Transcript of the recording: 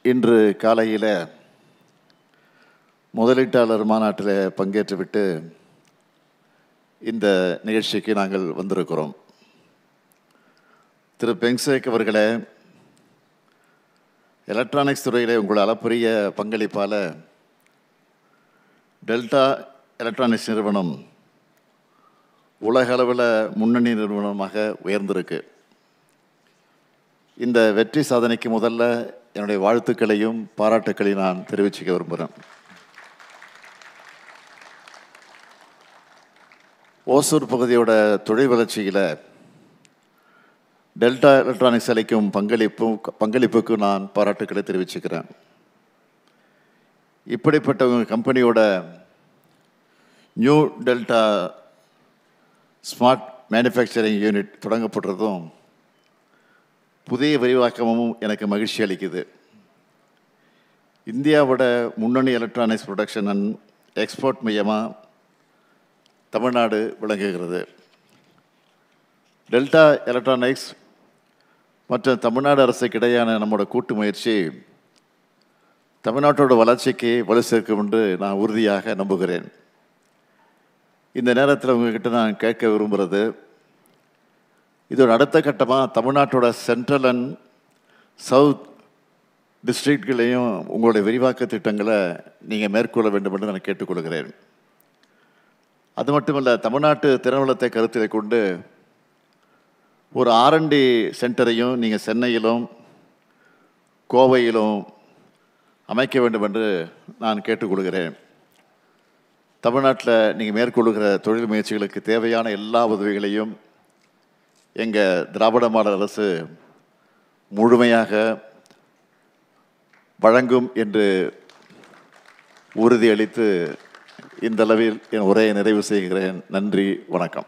இன்று காலையில் முதலீட்டாளர் மாநாட்டில் பங்கேற்றுவிட்டு இந்த நிகழ்ச்சிக்கு நாங்கள் வந்திருக்கிறோம். திரு பெங்சேக் அவர்களே, எலக்ட்ரானிக்ஸ் துறையில் உங்கள் அளப்பரிய பங்களிப்பால் டெல்டா எலக்ட்ரானிக்ஸ் நிறுவனம் உலக அளவில் முன்னணி நிறுவனமாக உயர்ந்திருக்கு. இந்த வெற்றி சாதனைக்கு முதல்ல என்னுடைய வாழ்த்துக்களையும் பாராட்டுக்களையும் நான் தெரிவிச்சுக்க விரும்புகிறேன். ஓசூர் பகுதியோட தொழில் வளர்ச்சியில் டெல்டா எலக்ட்ரானிக்ஸ் அளிக்கும் பங்களிப்புக்கு நான் பாராட்டுக்களை தெரிவிச்சுக்கிறேன். இப்படிப்பட்ட உங்கள் கம்பெனியோட new delta smart manufacturing unit தொடங்கப்படுறதும் புதிய விரிவாக்கமும் எனக்கு மகிழ்ச்சி அளிக்குது. இந்தியாவோட முன்னணி எலக்ட்ரானிக்ஸ் ப்ரொடக்ஷன் அண்ட் எக்ஸ்போர்ட் மையமாக தமிழ்நாடு விளங்குகிறது. டெல்டா எலக்ட்ரானிக்ஸ் மற்றும் தமிழ்நாடு அரசுக்கு இடையான நம்மளோட கூட்டு முயற்சி தமிழ்நாட்டோட வளர்ச்சிக்கு வலு சேர்க்கும் என்று நான் உறுதியாக நம்புகிறேன். இந்த நேரத்தில் உங்கள்கிட்ட நான் கேட்க விரும்புகிறது, இதோட அடுத்த கட்டமாக தமிழ்நாட்டோட சென்ட்ரல் அண்ட் சவுத் டிஸ்ட்ரிக்ட்களையும் உங்களுடைய விரிவாக்க திட்டங்களை நீங்கள் மேற்கொள்ள வேண்டும் என்று நான் கேட்டுக்கொள்கிறேன். அது மட்டுமல்ல, தமிழ்நாட்டு திறன்வளத்தை கருத்தில் கொண்டு ஒரு R&D சென்டரையும் நீங்கள் சென்னையிலும் கோவையிலும் அமைக்க வேண்டும் என்று நான் கேட்டுக்கொள்கிறேன். தமிழ்நாட்டில் நீங்கள் மேற்கொள்ளுகிற தொழில் முயற்சிகளுக்கு தேவையான எல்லா உதவிகளையும் எங்கள் திராவிட மாடல் அரசு முழுமையாக வழங்கும் என்று உறுதியளித்து இந்த அளவில் என் உரையை நிறைவு செய்கிறேன். நன்றி, வணக்கம்.